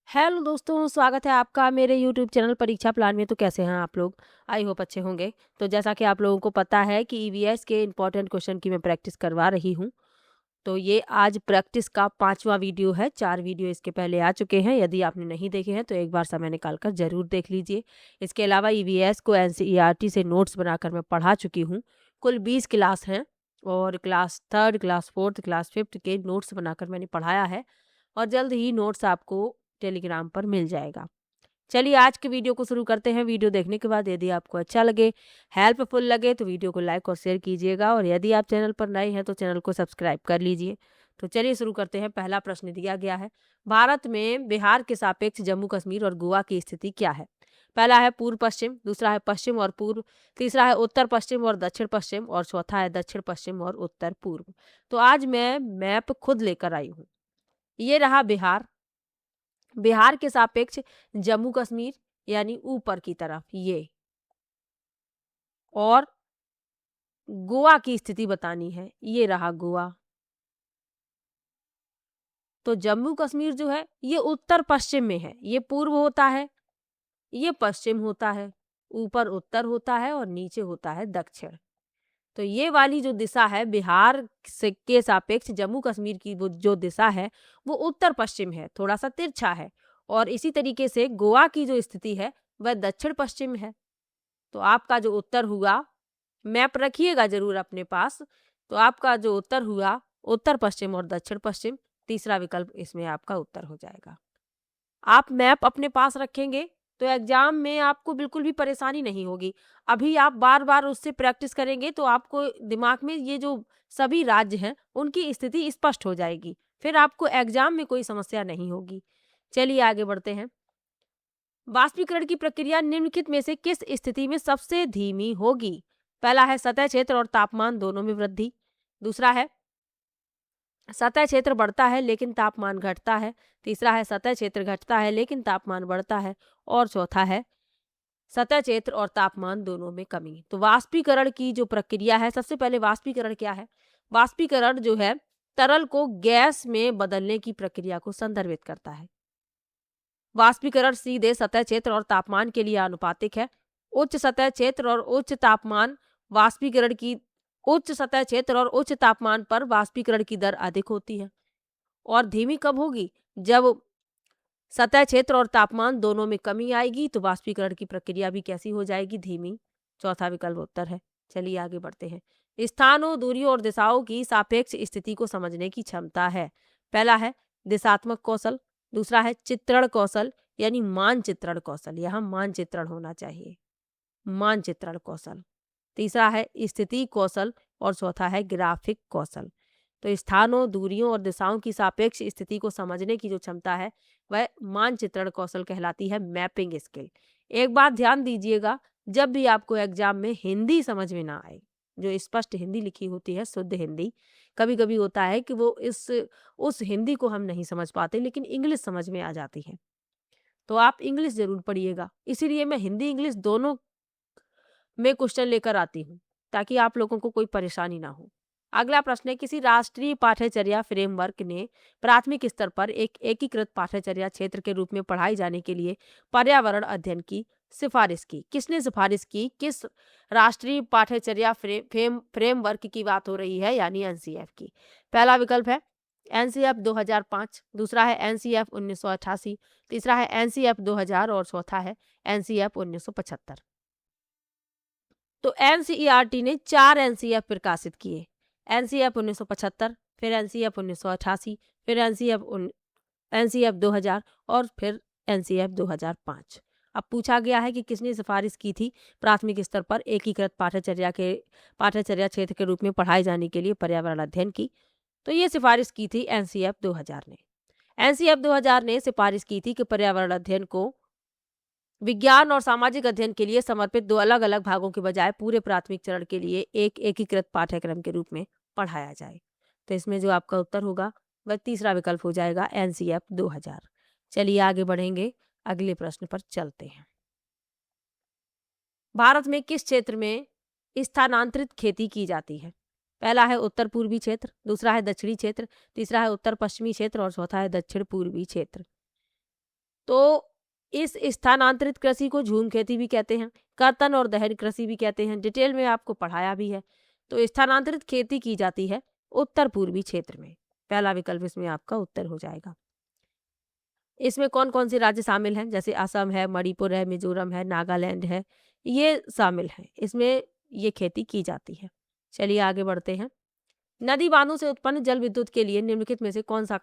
Hello दोस्तों, स्वागत है आपका मेरे यूट्यूब चैनल परीक्षा प्लान में। तो कैसे हैं आप लोग? आई होप अच्छे होंगे। तो जैसा कि आप लोगों को पता है कि ईवीएस के इंपॉर्टेंट क्वेश्चन की मैं प्रैक्टिस करवा रही हूँ। तो ये आज प्रैक्टिस का 5वां वीडियो है। 4 वीडियो इसके पहले आ चुके हैं। यदि आपने नहीं देखे हैं तो एक बार समय निकाल कर जरूर देख लीजिए। इसके अलावा ईवीएस को एनसीईआरटी से नोट्स बनाकर मैं पढ़ा चुकी हूँ। कुल 20 क्लास हैं और क्लास 3, क्लास 4, क्लास 5 के नोट्स बनाकर मैंने पढ़ाया है और जल्द ही नोट्स आपको टेलीग्राम पर मिल जाएगा। चलिए आज के वीडियो को शुरू करते हैं। वीडियो देखने के बाद यदि आपको अच्छा लगे, हेल्पफुल लगे तो वीडियो को लाइक और शेयर कीजिएगा और यदि आप चैनल पर नए हैं तो चैनल को सब्सक्राइब कर लीजिए। तो चलिए शुरू करते हैं। पहला प्रश्न दिया गया है, भारत में बिहार के सापेक्ष जम्मू कश्मीर और गोवा की स्थिति क्या है? पहला है पूर्व पश्चिम, दूसरा है पश्चिम और पूर्व, तीसरा है उत्तर पश्चिम और दक्षिण पश्चिम और चौथा है दक्षिण पश्चिम और उत्तर पूर्व। तो आज मैं मैप खुद लेकर आई हूँ। ये रहा बिहार। बिहार के सापेक्ष जम्मू कश्मीर यानी ऊपर की तरफ ये, और गोवा की स्थिति बतानी है। ये रहा गोवा। तो जम्मू कश्मीर जो है ये उत्तर पश्चिम में है। ये पूर्व होता है, ये पश्चिम होता है, ऊपर उत्तर होता है और नीचे होता है दक्षिण। तो ये वाली जो दिशा है बिहार से के सापेक्ष जम्मू कश्मीर की वो जो दिशा है वो उत्तर पश्चिम है, थोड़ा सा तिरछा है। और इसी तरीके से गोवा की जो स्थिति है वह दक्षिण पश्चिम है। तो आपका जो उत्तर हुआ, मैप रखिएगा जरूर अपने पास। तो आपका जो उत्तर हुआ उत्तर पश्चिम और दक्षिण पश्चिम, तीसरा विकल्प इसमें आपका उत्तर हो जाएगा। आप मैप अपने पास रखेंगे तो एग्जाम में आपको बिल्कुल भी परेशानी नहीं होगी। अभी आप बार बार उससे प्रैक्टिस करेंगे तो आपको दिमाग में ये जो सभी राज्य हैं उनकी स्थिति स्पष्ट हो जाएगी। फिर आपको एग्जाम में कोई समस्या नहीं होगी। चलिए आगे बढ़ते हैं। वाष्पीकरण की प्रक्रिया निम्नलिखित में से किस स्थिति में सबसे धीमी होगी? पहला है सतह क्षेत्र और तापमान दोनों में वृद्धि, दूसरा है सतह क्षेत्र बढ़ता है लेकिन तापमान घटता है, तीसरा है सतह क्षेत्र घटता है लेकिन तापमान बढ़ता है, और चौथा है सतह क्षेत्र और तापमान दोनों में कमी। तो वाष्पीकरण की जो प्रक्रिया है, सबसे पहले वाष्पीकरण क्या है? वाष्पीकरण जो है तरल को गैस में बदलने की प्रक्रिया को संदर्भित करता है। वाष्पीकरण सीधे सतह क्षेत्र और तापमान के लिए आनुपातिक है। उच्च सतह क्षेत्र और उच्च तापमान वाष्पीकरण की उच्च सतह क्षेत्र और उच्च तापमान पर वाष्पीकरण की दर अधिक होती है। और धीमी कब होगी? जब सतह क्षेत्र और तापमान दोनों में कमी आएगी तो वाष्पीकरण की प्रक्रिया भी कैसी हो जाएगी? धीमी। चौथा विकल्प उत्तर है। चलिए आगे बढ़ते हैं। स्थानों, दूरियों और दिशाओं की सापेक्ष स्थिति को समझने की क्षमता है। पहला है दिशात्मक कौशल, दूसरा है चित्रण कौशल यानी मानचित्रण कौशल, यहाँ मानचित्रण होना चाहिए, मानचित्रण कौशल। तीसरा है स्थिति कौशल और चौथा है ग्राफिक कौशल। तो स्थानों, दूरियों और दिशाओं की सापेक्ष स्थिति को समझने की जो क्षमता है वह मानचित्रण कौशल कहलाती है, मैपिंग स्किल। एक बात ध्यान दीजिएगा, जब भी आपको एग्जाम में हिंदी समझ में ना आए, जो स्पष्ट हिंदी लिखी होती है, शुद्ध हिंदी, कभी कभी होता है कि वो उस हिंदी को हम नहीं समझ पाते लेकिन इंग्लिश समझ में आ जाती है, तो आप इंग्लिश जरूर पढ़िएगा। इसीलिए मैं हिंदी इंग्लिश दोनों में क्वेश्चन लेकर आती हूँ ताकि आप लोगों को कोई परेशानी ना हो। अगला प्रश्न है, किसी राष्ट्रीय पाठ्यचर्या फ्रेमवर्क ने प्राथमिक स्तर पर एक एकीकृत पाठ्यचर्या क्षेत्र के रूप में पढ़ाई जाने के लिए पर्यावरण अध्ययन की सिफारिश की। किसने सिफारिश की? किस राष्ट्रीय पाठ्यचर्या फ्रेमवर्क की बात हो रही है? यानी एनसीएफ की। पहला विकल्प है एनसीएफ 2005, दूसरा है एनसीएफ 1988, तीसरा है एनसीएफ 2000 और चौथा है एनसीएफ 1975। तो एनसीईआरटी ने 4 एनसीएफ प्रकाशित किए। एनसीएफ 1975, फिर एनसीएफ 1988, फिर एनसीएफ 2000 और फिर एनसीएफ 2005। अब पूछा गया है कि किसने सिफारिश की थी प्राथमिक स्तर पर एकीकृत पाठ्यचर्या क्षेत्र के रूप में पढ़ाए जाने के लिए पर्यावरण अध्ययन की। तो ये सिफारिश की थी एनसीएफ 2000 ने। एनसीएफ 2000 ने सिफारिश की थी कि पर्यावरण अध्ययन को विज्ञान और सामाजिक अध्ययन के लिए समर्पित 2 अलग अलग भागों के बजाय पूरे प्राथमिक चरण के लिए एक एकीकृत पाठ्यक्रम के रूप में पढ़ाया जाए। तो इसमें जो आपका उत्तर होगा वह तीसरा विकल्प हो जाएगा, एनसीएफ 2000। चलिए आगे बढ़ेंगे, अगले प्रश्न पर चलते हैं। भारत में किस क्षेत्र में स्थानांतरित खेती की जाती है? पहला है उत्तर पूर्वी क्षेत्र, दूसरा है दक्षिणी क्षेत्र, तीसरा है उत्तर पश्चिमी क्षेत्र और चौथा है दक्षिण पूर्वी क्षेत्र। तो इस स्थानांतरित कृषि को झूम खेती भी कहते हैं, कर्तन और दहन कृषि भी कहते हैं। डिटेल में आपको पढ़ाया भी है। तो स्थानांतरित खेती की जाती है उत्तर पूर्वी क्षेत्र में। पहला विकल्प इसमें आपका उत्तर हो जाएगा। इसमें कौन कौन से राज्य शामिल हैं, जैसे असम है, मणिपुर है, मिजोरम है, नागालैंड है, ये शामिल हैं। इसमें ये खेती की जाती है। चलिए आगे बढ़ते हैं। नदी बांधों से उत्पन्न जल विद्युत के लिए निम्नलिखित में से कौन सा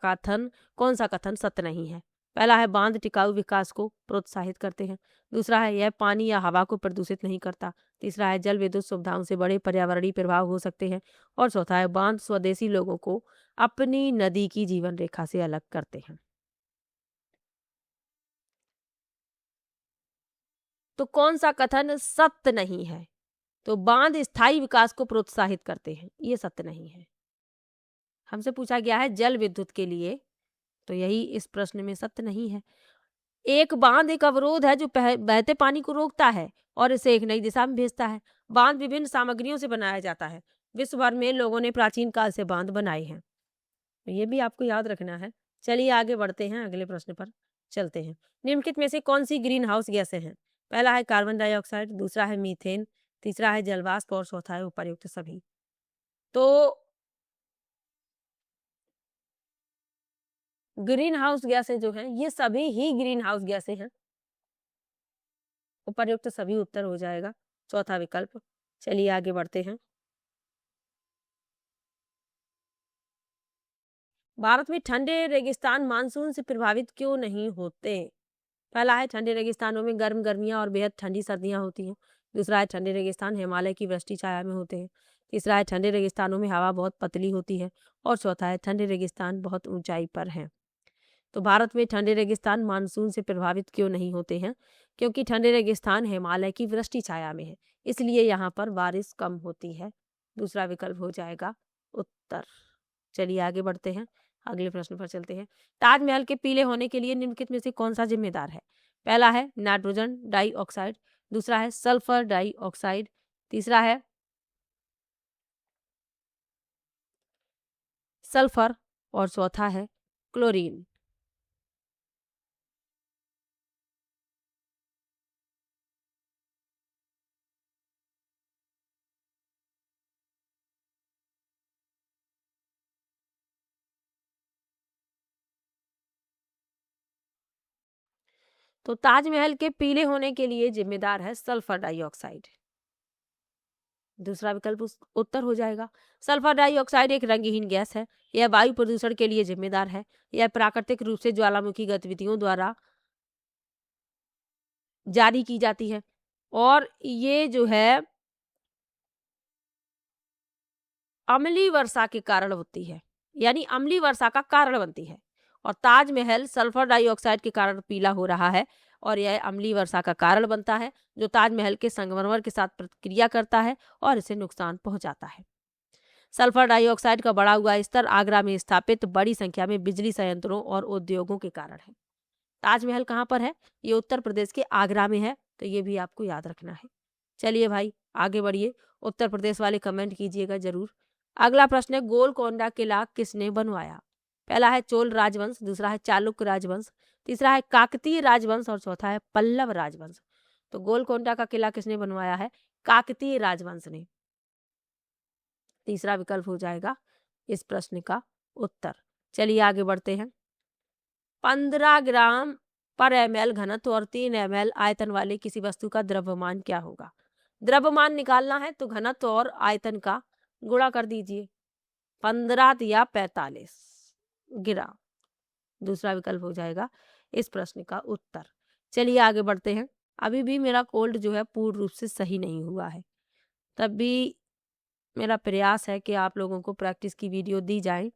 कथन सत्य नहीं है। पहला है बांध टिकाऊ विकास को प्रोत्साहित करते हैं। दूसरा है यह पानी या हवा को प्रदूषित नहीं करता। तीसरा है जल विद्युत सुविधाओं से बड़े पर्यावरणीय प्रभाव हो सकते हैं। और चौथा है बांध स्वदेशी लोगों को अपनी नदी की जीवन रेखा से अलग करते हैं। तो कौन सा कथन सत्य नहीं है? तो बांध स्थायी विकास को प्रोत्साहित करते हैं, ये सत्य नहीं है। हमसे पूछा गया है जल विद्युत के लिए, तो यही इस प्रश्न में सत्य नहीं है। एक बांध एक अवरोध है जो बहते पानी को रोकता है और इसे एक नई दिशा में भेजता है। बांध विभिन्न सामग्रियों से बनाया जाता है। विश्व भर में लोगों ने प्राचीन काल से बांध बनाए हैं, तो ये भी आपको याद रखना है। चलिए आगे बढ़ते हैं, अगले प्रश्न पर चलते हैं। निम्नलिखित में से कौन सी ग्रीन हाउस गैसें हैं? पहला है कार्बन डाइऑक्साइड, दूसरा है मीथेन, तीसरा है जलवाष्प और चौथा है उपर्युक्त सभी। तो ग्रीन हाउस गैसें जो हैं ये सभी ही ग्रीन हाउस गैसें हैं। उपर्युक्त सभी उत्तर हो जाएगा, चौथा विकल्प। चलिए आगे बढ़ते हैं। भारत में ठंडे रेगिस्तान मानसून से प्रभावित क्यों नहीं होते? पहला है ठंडे रेगिस्तानों में गर्म गर्मियां और बेहद ठंडी सर्दियां होती हैं। दूसरा है ठंडे रेगिस्तान हिमालय की वृष्टि छाया में होते हैं। तीसरा है ठंडे रेगिस्तानों में हवा बहुत पतली होती है। और चौथा है ठंडे रेगिस्तान बहुत ऊंचाई पर हैं। तो भारत में ठंडे रेगिस्तान मानसून से प्रभावित क्यों नहीं होते हैं? क्योंकि ठंडे रेगिस्तान हिमालय की वृष्टि छाया में है, इसलिए यहाँ पर बारिश कम होती है। दूसरा विकल्प हो जाएगा उत्तर। चलिए आगे बढ़ते हैं, अगले प्रश्न पर चलते हैं। ताजमहल के पीले होने के लिए निम्नलिखित में से कौन सा जिम्मेदार है? पहला है नाइट्रोजन डाइऑक्साइड, दूसरा है सल्फर डाइऑक्साइड, तीसरा है सल्फर और चौथा है क्लोरीन। तो ताजमहल के पीले होने के लिए जिम्मेदार है सल्फर डाइऑक्साइड। दूसरा विकल्प उत्तर हो जाएगा। सल्फर डाइऑक्साइड एक रंगहीन गैस है। यह वायु प्रदूषण के लिए जिम्मेदार है। यह प्राकृतिक रूप से ज्वालामुखी गतिविधियों द्वारा जारी की जाती है और ये जो है अम्लीय वर्षा के कारण होती है, यानी अम्लीय वर्षा का कारण बनती है। और ताजमहल सल्फर डाइऑक्साइड के कारण पीला हो रहा है और यह अम्लीय वर्षा का कारण बनता है, जो ताजमहल के संगमरमर के साथ प्रतिक्रिया करता है और इसे नुकसान पहुंचाता है। सल्फर डाइऑक्साइड का बढ़ा हुआ स्तर आगरा में स्थापित बड़ी संख्या में बिजली संयंत्रों और उद्योगों के कारण है। ताजमहल कहाँ पर है? ये उत्तर प्रदेश के आगरा में है, तो ये भी आपको याद रखना है। चलिए भाई आगे बढ़िए, उत्तर प्रदेश वाले कमेंट कीजिएगा जरूर। अगला प्रश्न है गोलकोंडा किला किसने बनवाया? पहला है चोल राजवंश, दूसरा है चालुक्य राजवंश, तीसरा है काकतीय राजवंश और चौथा है पल्लव राजवंश। तो गोलकोंडा का किला किसने बनवाया है? काकतीय राजवंश ने। तीसरा विकल्प हो जाएगा इस प्रश्न का उत्तर। चलिए आगे बढ़ते हैं। 15 ग्राम पर ml घनत्व और 3 ml आयतन वाले किसी वस्तु का द्रव्यमान क्या होगा? द्रव्यमान निकालना है तो घनत्व और आयतन का गुणा कर दीजिए, 15 या 45 ग्राम। दूसरा विकल्प हो जाएगा इस प्रश्न का उत्तर। चलिए आगे बढ़ते हैं। अभी भी मेरा कोल्ड जो है पूर्ण रूप से सही नहीं हुआ है, तब भी मेरा प्रयास है कि आप लोगों को प्रैक्टिस की वीडियो दी जाए।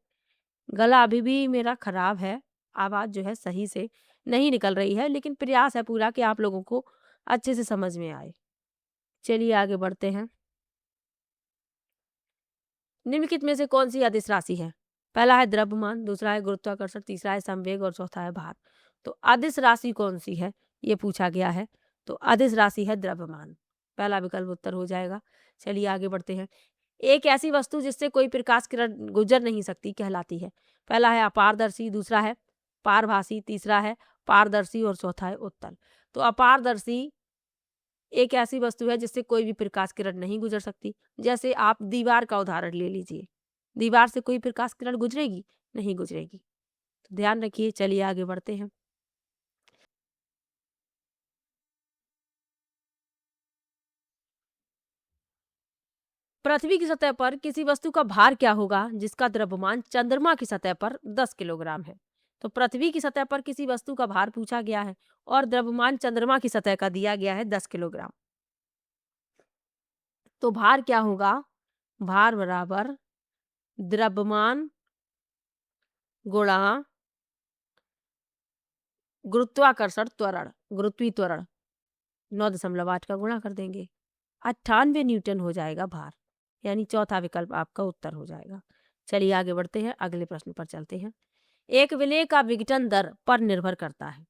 गला अभी भी मेरा खराब है, आवाज़ जो है सही से नहीं निकल रही है, लेकिन प्रयास है पूरा कि आप लोगों को अच्छे से समझ में आए। चलिए आगे बढ़ते हैं। निम्नलिखित में से कौन सी अदिश राशि है? पहला है द्रव्यमान, दूसरा है गुरुत्वाकर्षण, तीसरा है संवेग और चौथा है भार। तो अदिश राशि कौन सी है ये पूछा गया है, तो अदिश राशि है द्रव्यमान। पहला विकल्प उत्तर हो जाएगा। चलिए आगे बढ़ते हैं। एक ऐसी वस्तु जिससे कोई प्रकाश किरण गुजर नहीं सकती कहलाती है। पहला है अपारदर्शी, दूसरा है पारभासी, तीसरा है पारदर्शी और चौथा है उत्तल। तो अपारदर्शी एक ऐसी वस्तु है जिससे कोई भी प्रकाश किरण नहीं गुजर सकती। जैसे आप दीवार का उदाहरण ले लीजिए, दीवार से कोई प्रकाश किरण गुजरेगी? नहीं गुजरेगी। तो ध्यान रखिए। चलिए आगे बढ़ते हैं। पृथ्वी की सतह पर किसी वस्तु का भार क्या होगा जिसका द्रव्यमान चंद्रमा की सतह पर 10 किलोग्राम है? तो पृथ्वी की सतह पर किसी वस्तु का भार पूछा गया है और द्रव्यमान चंद्रमा की सतह का दिया गया है 10 किलोग्राम। तो भार क्या होगा? भार बराबर द्रव्यमान गुणा गुरुत्वाकर्षण त्वरण, गुरुत्वीय त्वरण 9.8 का गुणा कर देंगे, 98 न्यूटन हो जाएगा भार। यानी चौथा विकल्प आपका उत्तर हो जाएगा। चलिए आगे बढ़ते हैं, अगले प्रश्न पर चलते हैं। एक विलेय का विघटन दर पर निर्भर करता है।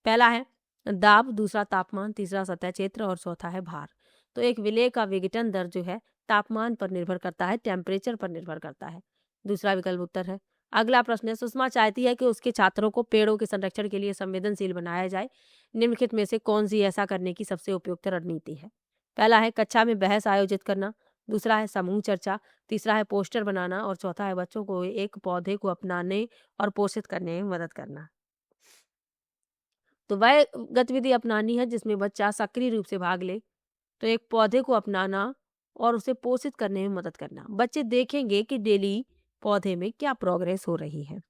पहला है दाब, दूसरा तापमान, तीसरा सतह क्षेत्र और चौथा है भार। तो एक विलेय का विघटन दर जो है तापमान पर निर्भर करता है, टेम्परेचर पर निर्भर करता है। दूसरा विकल्प उत्तर है। अगला प्रश्न है, सुषमा चाहती है कि उसके छात्रों को पेड़ों के संरक्षण के लिए संवेदनशील बनाया जाए। निम्नलिखित में से कौन सी ऐसा करने की सबसे उपयुक्त रणनीति है? पहला है कक्षा में बहस आयोजित करना, दूसरा है समूह चर्चा, तीसरा है पोस्टर बनाना और चौथा है बच्चों को एक पौधे को अपनाने और पोषित करने में मदद करना। तो वह गतिविधि अपनानी है जिसमें बच्चा सक्रिय रूप से भाग ले। तो एक पौधे को अपनाना और उसे पोषित करने में मदद करना। बच्चे देखेंगे कि डेली पौधे में क्या प्रोग्रेस हो रही है।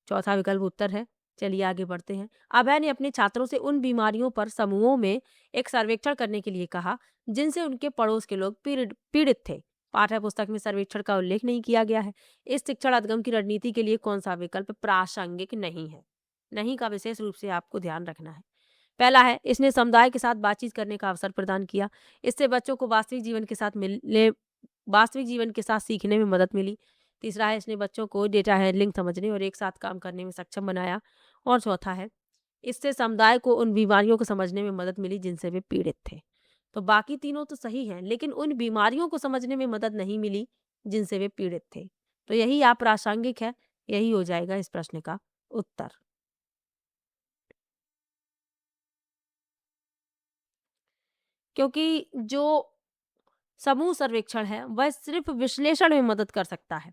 चौथा विकल्प उत्तर है। चलिए आगे बढ़ते हैं। अभय ने अपने छात्रों से उन बीमारियों पर समूहों में एक सर्वेक्षण करने के लिए कहा जिनसे उनके पड़ोस के लोग पीड़ित थे। पाठ्य पुस्तक में सर्वेक्षण का उल्लेख नहीं किया गया है। इस शिक्षण अधिगम की रणनीति के लिए कौन सा विकल्प प्रासंगिक नहीं है? नहीं का विशेष रूप से आपको ध्यान रखना है। पहला है इसने समुदाय के साथ बातचीत करने का अवसर प्रदान किया। इससे बच्चों को वास्तविक जीवन के साथ सीखने में मदद मिली। तीसरा है इसने बच्चों को डेटा हैंडलिंग समझने और एक साथ काम करने में सक्षम बनाया। और चौथा है इससे समुदाय को उन बीमारियों को समझने में मदद मिली जिनसे वे पीड़ित थे। तो बाकी तीनों तो सही हैं, लेकिन उन बीमारियों को समझने में मदद नहीं मिली जिनसे वे पीड़ित थे। तो यही आप प्रासंगिक है, यही हो जाएगा इस प्रश्न का उत्तर। क्योंकि जो समूह सर्वेक्षण है वह सिर्फ विश्लेषण में मदद कर सकता है,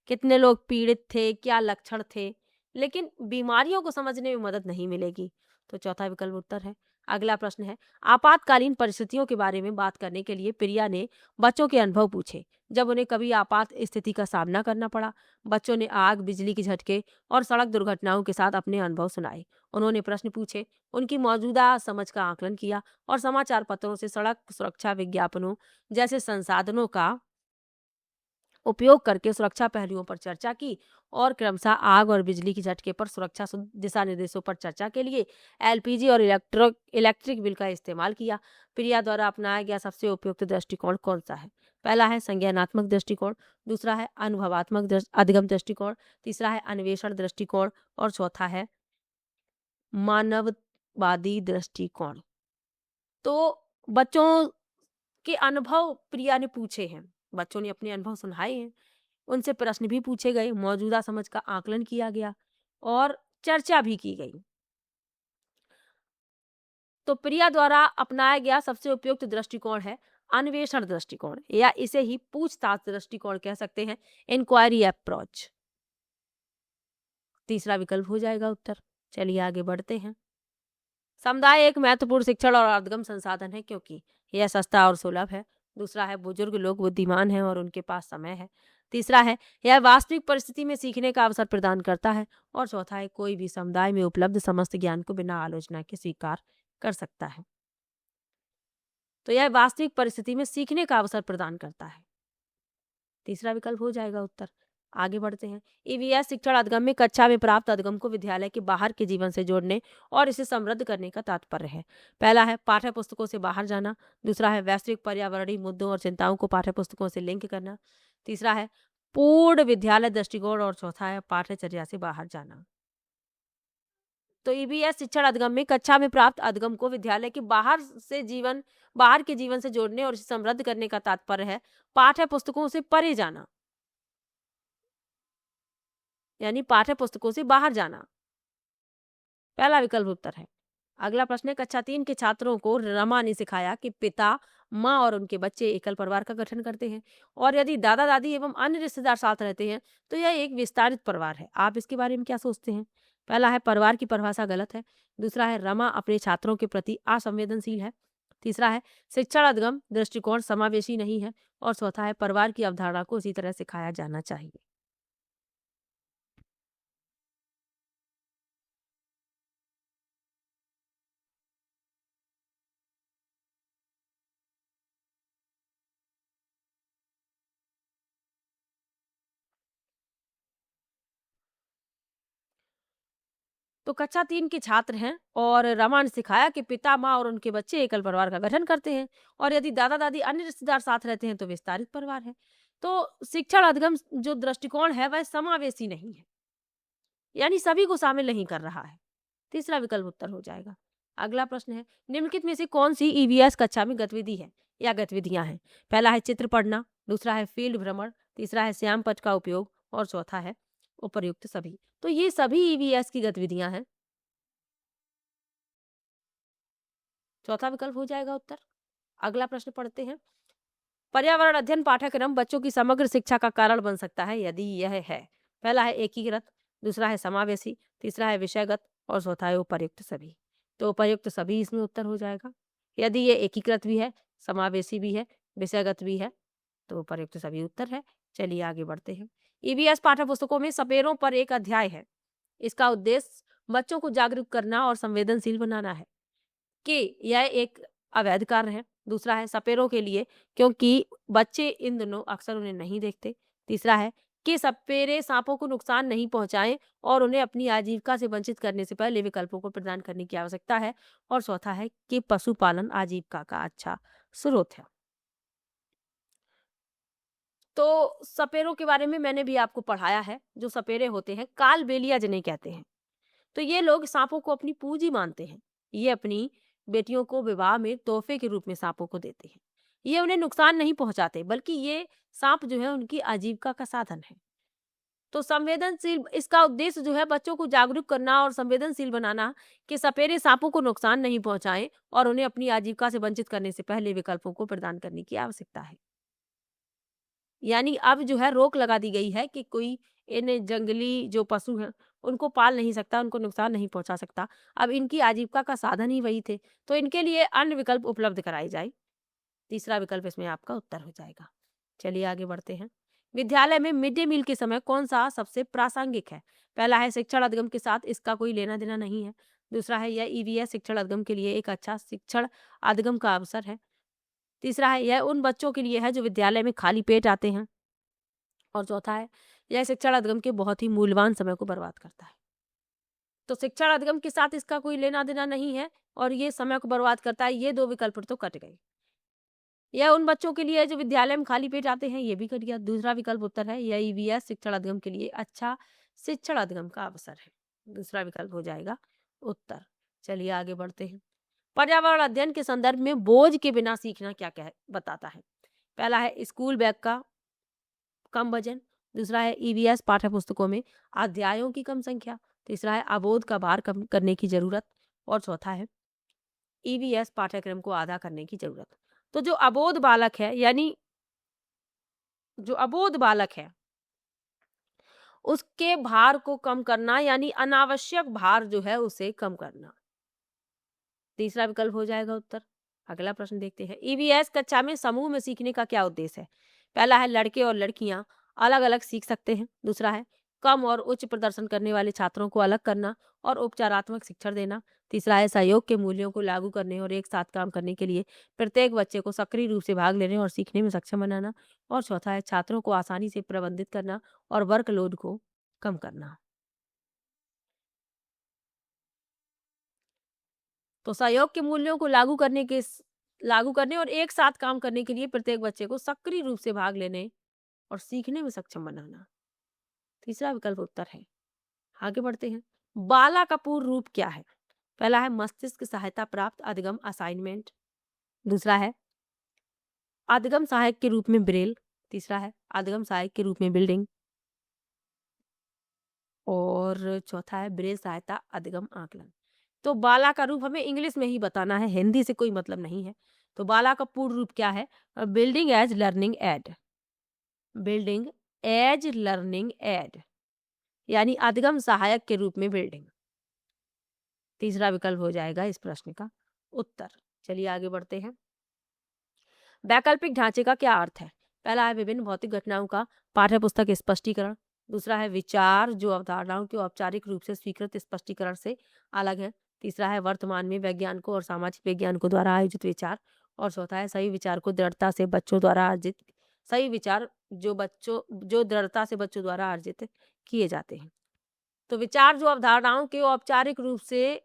कितने लोग पीड़ित थे, क्या लक्षण थे, लेकिन बीमारियों को समझने में मदद नहीं मिलेगी। तो चौथा विकल्प उत्तर है। अगला प्रश्न है, आपातकालीन परिस्थितियों के बारे में बात करने के लिए प्रिया ने बच्चों के अनुभव पूछे जब उन्हें कभी आपात स्थिति का सामना करना पड़ा। बच्चों ने आग, बिजली के झटके और सड़क दुर्घटनाओं के साथ अपने अनुभव सुनाए। उन्होंने प्रश्न पूछे, उनकी मौजूदा समझ का आकलन किया और समाचार पत्रों से सड़क सुरक्षा विज्ञापनों जैसे संसाधनों का उपयोग करके सुरक्षा पहलुओं पर चर्चा की और क्रमशः आग और बिजली के झटके पर सुरक्षा दिशा निर्देशों पर चर्चा के लिए एलपीजी और इलेक्ट्रिक बिल का इस्तेमाल किया। प्रिया द्वारा अपनाया गया सबसे उपयुक्त दृष्टिकोण कौन सा है? पहला है संज्ञानात्मक दृष्टिकोण, दूसरा है अनुभवात्मक अधिगम दृष्टिकोण, तीसरा है अन्वेषण दृष्टिकोण और चौथा है मानववादी दृष्टिकोण। तो बच्चों के अनुभव प्रिया ने पूछे हैं, बच्चों ने अपने अनुभव सुनाए हैं, उनसे प्रश्न भी पूछे गए, मौजूदा समझ का आकलन किया गया और चर्चा भी की गई। तो प्रिया द्वारा अपनाया गया सबसे उपयुक्त दृष्टिकोण है अन्वेषण दृष्टिकोण, या इसे ही पूछताछ दृष्टिकोण कह सकते हैं, इंक्वायरी अप्रोच। तीसरा विकल्प हो जाएगा उत्तर। चलिए आगे बढ़ते हैं। समुदाय एक महत्वपूर्ण शिक्षण और अधिगम संसाधन है क्योंकि यह सस्ता और सुलभ है। दूसरा है बुजुर्ग लोग बुद्धिमान हैं और उनके पास समय है। तीसरा है यह वास्तविक परिस्थिति में सीखने का अवसर प्रदान करता है और चौथा है कोई भी समुदाय में उपलब्ध समस्त ज्ञान को बिना आलोचना के स्वीकार कर सकता है। तो यह वास्तविक परिस्थिति में सीखने का अवसर प्रदान करता है। तीसरा विकल्प हो जाएगा उत्तर। आगे बढ़ते हैं। ईवीएस शिक्षण अधिगम में कक्षा में प्राप्त अधिगम को विद्यालय के बाहर के जीवन से जोड़ने और इसे समृद्ध करने का तात्पर्य है। पहला है पाठ्य पुस्तकों से बाहर जाना, दूसरा है वैश्विक पर्यावरणीय मुद्दों और चिंताओं को पाठ्य पुस्तकों से लिंक करना, तीसरा है पूर्ण विद्यालय दृष्टिकोण और चौथा है पाठ्यचर्या से बाहर जाना। तो ईवीएस शिक्षण अधिगम में कक्षा में प्राप्त अधिगम को विद्यालय के बाहर के जीवन से जोड़ने और इसे समृद्ध करने का तात्पर्य है पाठ्य पुस्तकों से परे जाना, यानी पाठ्य पुस्तकों से बाहर जाना। पहला विकल्प उत्तर है। अगला प्रश्न है, कक्षा 3 के छात्रों को रमा ने सिखाया कि पिता, माँ और उनके बच्चे एकल परिवार का गठन करते हैं, और यदि दादा दादी एवं अन्य रिश्तेदार साथ रहते हैं तो यह एक विस्तारित परिवार है। आप इसके बारे में क्या सोचते हैं? पहला है, परिवार की परिभाषा गलत है। दूसरा है, रमा अपने छात्रों के प्रति असंवेदनशील है। तीसरा है, शिक्षण अधिगम दृष्टिकोण समावेशी नहीं है। और चौथा है, परिवार की अवधारणा को इसी तरह सिखाया जाना चाहिए। तो कक्षा 3 के छात्र हैं और रमा ने सिखाया कि पिता, माँ और उनके बच्चे एकल परिवार का गठन करते हैं, और यदि दादा दादी अन्य रिश्तेदार साथ रहते हैं तो विस्तारित परिवार है। तो शिक्षण अधिगम जो दृष्टिकोण है वह समावेशी नहीं है, यानी सभी को शामिल नहीं कर रहा है। तीसरा विकल्प उत्तर हो जाएगा। अगला प्रश्न है, निम्नलिखित में से कौन सी ईवीएस कक्षा में गतिविधि है या गतिविधियां हैं? पहला है चित्र पढ़ना, दूसरा है फील्ड भ्रमण, तीसरा है श्याम पथ का उपयोग, और चौथा है उपर्युक्त सभी। तो ये सभी ईवीएस की गतिविधियां हैं। चौथा विकल्प हो जाएगा उत्तर। अगला प्रश्न पढ़ते हैं, पर्यावरण अध्ययन पाठ्यक्रम बच्चों की समग्र शिक्षा का कारण बन सकता है यदि यह है? पहला है एकीकृत, दूसरा है समावेशी, तीसरा है विषयगत, और चौथा है उपर्युक्त सभी। तो उपर्युक्त सभी इसमें उत्तर हो जाएगा। यदि ये एकीकृत भी है, समावेशी भी है, विषयगत भी है, तो उपर्युक्त सभी उत्तर है। चलिए आगे बढ़ते हैं। ईवीएस पाठ्य पुस्तकों में सपेरों पर एक अध्याय है। इसका उद्देश्य बच्चों को जागरूक करना और संवेदनशील बनाना है कि यह एक अवैध कार्य है। दूसरा है सपेरों के लिए, क्योंकि बच्चे इन दिनों अक्सर उन्हें नहीं देखते। तीसरा है कि सपेरे सांपों को नुकसान नहीं पहुंचाएं और उन्हें अपनी आजीविका से वंचित करने से पहले विकल्पों को प्रदान करने की आवश्यकता है। और चौथा है कि पशुपालन आजीविका का अच्छा स्रोत है। तो सपेरों के बारे में मैंने भी आपको पढ़ाया है। जो सपेरे होते हैं कालबेलिया जिन्हें कहते हैं, तो ये लोग सांपों को अपनी पूंजी मानते हैं। ये अपनी बेटियों को विवाह में तोहफे के रूप में सांपों को देते हैं। ये उन्हें नुकसान नहीं पहुंचाते, बल्कि ये सांप जो है उनकी आजीविका का साधन है। तो संवेदनशील, इसका उद्देश्य जो है बच्चों को जागरूक करना और संवेदनशील बनाना कि सपेरे सांपों को नुकसान नहीं पहुंचाएं और उन्हें अपनी आजीविका से वंचित करने से पहले विकल्पों को प्रदान करने की आवश्यकता है। यानी अब जो है रोक लगा दी गई है कि कोई इन जंगली जो पशु हैं उनको पाल नहीं सकता, उनको नुकसान नहीं पहुंचा सकता। अब इनकी आजीविका का साधन ही वही थे, तो इनके लिए अन्य विकल्प उपलब्ध कराए जाए। तीसरा विकल्प इसमें आपका उत्तर हो जाएगा। चलिए आगे बढ़ते हैं। विद्यालय में मिड डे मील के समय कौन सा सबसे प्रासंगिक है? पहला है शिक्षण अधिगम के साथ इसका कोई लेना देना नहीं है। दूसरा है यह ईवीएस शिक्षण अधिगम के लिए एक अच्छा शिक्षण अधिगम का अवसर है। तीसरा है यह उन बच्चों के लिए है जो विद्यालय में खाली पेट आते हैं। और चौथा है यह शिक्षण अधिगम के बहुत ही मूल्यवान समय को बर्बाद करता है। तो शिक्षण अधिगम के साथ इसका कोई लेना देना नहीं है और ये समय को बर्बाद करता है। ये दो विकल्प तो कट गए। यह उन बच्चों के लिए है जो विद्यालय में खाली पेट आते हैं, ये भी कट गया। दूसरा विकल्प उत्तर है यह ईवीएस शिक्षण अधिगम के लिए अच्छा शिक्षण अधिगम का अवसर है। दूसरा विकल्प हो जाएगा उत्तर। चलिए आगे बढ़ते हैं। पर्यावरण अध्ययन के संदर्भ में बोझ के बिना सीखना क्या क्या बताता है? पहला है स्कूल बैग का कम वजन। दूसरा है ईवीएस पाठ्य पुस्तकों में अध्यायों की कम संख्या। तीसरा है अबोध का भार कम करने की जरूरत। और चौथा है ईवीएस पाठ्यक्रम को आधा करने की जरूरत। तो जो अबोध बालक है, यानी जो अबोध बालक है उसके भार को कम करना, यानी अनावश्यक भार जो है उसे कम करना। तीसरा विकल्प हो जाएगा उत्तर। अगला प्रश्न देखते हैं। ईवीएस कक्षा में समूह में सीखने का क्या उद्देश्य है? पहला है लड़के और लड़कियां अलग अलग सीख सकते हैं। दूसरा है कम और उच्च प्रदर्शन करने वाले छात्रों को अलग करना और उपचारात्मक शिक्षण देना। तीसरा है सहयोग के मूल्यों को लागू करने और एक साथ काम करने के लिए प्रत्येक बच्चे को सक्रिय रूप से भाग लेने और सीखने में सक्षम बनाना। और चौथा है छात्रों को आसानी से प्रबंधित करना और वर्कलोड को कम करना। तो सहयोग के मूल्यों को लागू करने और एक साथ काम करने के लिए प्रत्येक बच्चे को सक्रिय रूप से भाग लेने और सीखने में सक्षम बनाना। तीसरा विकल्प उत्तर है। आगे बढ़ते हैं। बाला का पूर्ण रूप क्या है? पहला है मस्तिष्क सहायता प्राप्त अधिगम असाइनमेंट। दूसरा है अधिगम सहायक के रूप में ब्रेल। तीसरा है अधिगम सहायक के रूप में बिल्डिंग। और चौथा है ब्रेल सहायता अधिगम आकलन। तो बाला का रूप हमें इंग्लिश में ही बताना है, हिंदी से कोई मतलब नहीं है। तो बाला का पूर्ण रूप क्या है? Building as learning aid, building as learning aid, यानी अधिगम सहायक के रूप में बिल्डिंग। तीसरा विकल्प हो जाएगा इस प्रश्न का उत्तर। चलिए आगे बढ़ते हैं। वैकल्पिक ढांचे का क्या अर्थ है? पहला है विभिन्न भौतिक घटनाओं का पाठ्य पुस्तक स्पष्टीकरण। दूसरा है विचार जो अवधारणाओं के औपचारिक रूप से स्वीकृत स्पष्टीकरण से अलग है। तीसरा है वर्तमान में वैज्ञानिकों और सामाजिक वैज्ञानिकों द्वारा आयोजित विचार। और चौथा है सही विचार को दृढ़ता से बच्चों द्वारा अर्जित, सही विचार जो दृढ़ता से बच्चों द्वारा अर्जित किए जाते हैं। तो विचार जो अवधारणाओं के औपचारिक रूप से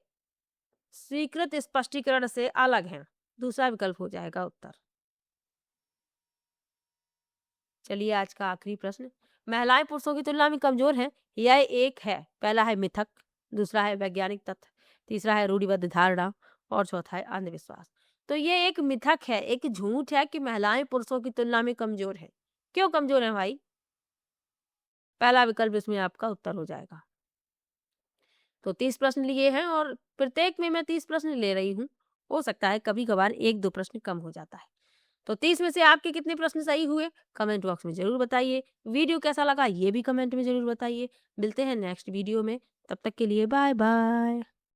स्वीकृत स्पष्टीकरण से अलग हैं, दूसरा विकल्प हो जाएगा उत्तर। चलिए आज का आखिरी प्रश्न, महिलाएं पुरुषों की तुलना में कमजोर हैं, यह एक है। पहला है मिथक, दूसरा है वैज्ञानिक तथ्य, तीसरा है रूढ़िबद्ध धारणा और चौथा है अंधविश्वास। तो ये एक मिथक है, एक झूठ है कि महिलाएं पुरुषों की तुलना में कमजोर हैं। क्यों कमजोर है भाई? पहला विकल्प इसमें आपका उत्तर हो जाएगा। तो 30 प्रश्न लिए हैं और प्रत्येक में मैं 30 प्रश्न ले रही हूँ। हो सकता है कभी कभार 1-2 प्रश्न कम हो जाता है। तो 30 में से आपके कितने प्रश्न सही हुए कमेंट बॉक्स में जरूर बताइए। वीडियो कैसा लगा ये भी कमेंट में जरूर बताइए। मिलते हैं नेक्स्ट वीडियो में, तब तक के लिए बाय बाय।